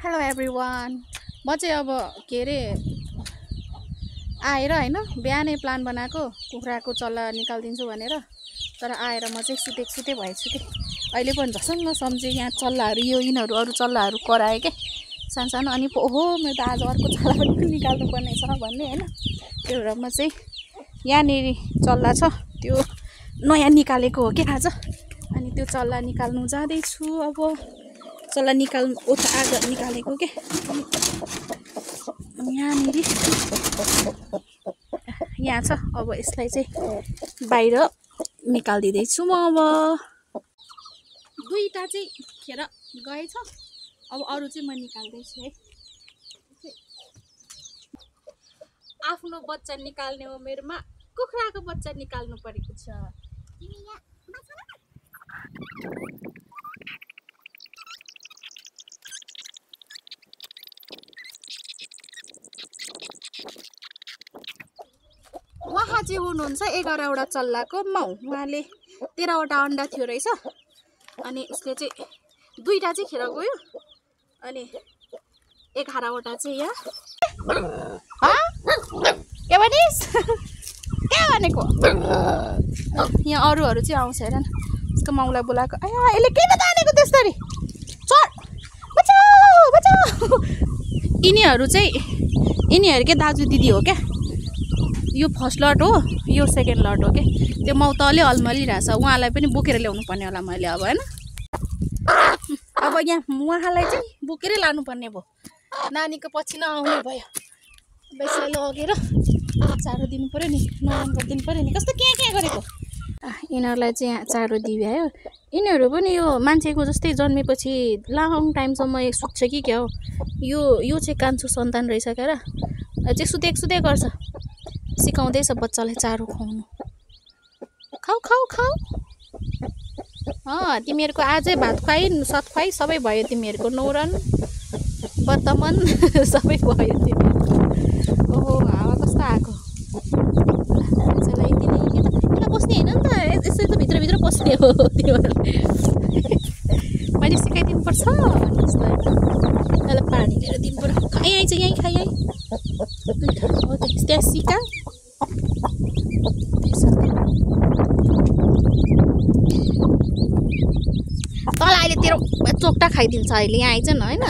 Hello everyone. म चाहिँ अब के अरे आएर हैन बिहानै प्लान बनाएको कुखुराको चल्ला निकालिदिन्छु भनेर, तर आएर म चाहिँ सुते भएछु के। अहिले पनि झसङ्ग सम्झे यहाँ चल्लाहरू यिनीहरू अरू चल्लाहरू कराए के सानो अनि ओहो मैले त आज अर्को चल्ला पनि निकाल्नु पर्ने छ भन्ने हैन। त्यो भएर म चाहिँ यहाँनेरि चल्ला छ त्यो नयाँ निकालेको हो के आज, अनि त्यो चल्ला निकाल्नु जाँदैछु। अब चल्ला आगो निकालेको के यहाँनेरि यहाँ छ। अब यसलाई चाहिँ बाहिर निकालिदिँदैछु म। अब दुईटा चाहिँ खेर गएछ, अब अरू चाहिँ म निकाल्दैछु है। आफ्नो बच्चा निकाल्ने उमेरमा कुखुराको बच्चा निकाल्नु परेको छ। उहाँ चाहिँ हुनुहुन्छ 11वटा चल्लाको माउ। उहाँले 13वटा अन्डा थियो रहेछ, अनि उसले चाहिँ दुईटा चाहिँ खेर गयो, अनि 11वटा चाहिँ यहाँ के भनिस् के भनेको। यहाँ अरूहरू चाहिँ आउँछ हेर न, उसको माउलाई बोलाएको। आया यसले किन तानेको त्यसरी, चढ बचाऊ बचाऊ। यिनीहरूकै दाजु दिदी हो क्या। यो फर्स्ट लट हो, यो सेकेन्ड लट हो के। त्यो माउ त अलि अल्मलिरहेछ, उहाँलाई पनि बोकेर ल्याउनु पर्ने होला मैले अब हैन। अब यहाँ उहाँलाई चाहिँ बोकेरै लानुपर्ने भयो, नानीको पछि नआउनु भयो। यसलाई लगेर चारो दिनु पऱ्यो नि, नुहान गरिदिनु पऱ्यो नि। कस्तो के गरेको। यिनीहरूलाई चाहिँ यहाँ चारो दिइभ्यायो। यिनीहरू पनि यो मान्छेको जस्तै जन्मेपछि लङ टाइमसम्म सुत्छ कि क्या हो। यो चाहिँ कान्छो सन्तान रहेछ क्या र, चाहिँ सुते गर्छ। सिकाउँदैछ बच्चालाई चारो खुवाउनु। खाऊ खाऊ खाऊ। तिमीहरूको आजै भात खुवाइ सत खुवाइ सबै भयो। तिमीहरूको न्वारन बर्तमान सबै भयो तिमीहरूको। ओहो हावा कस्तो आएको। यता बस्ने होइन नि त, यसरी त भित्र बस्ने हो। तिमीहरूले मैले सिकाइदिनुपर्छ भन्नु जस्तो यसलाई पानी लिएर दिनु पऱ्यो। खाइ आइन्छ यहीँ खाइ आइ हो त्यहाँ सिका। तल अहिले तेरो चोक्टा खाइदिन्छ अहिले, यहाँ आइज न होइन।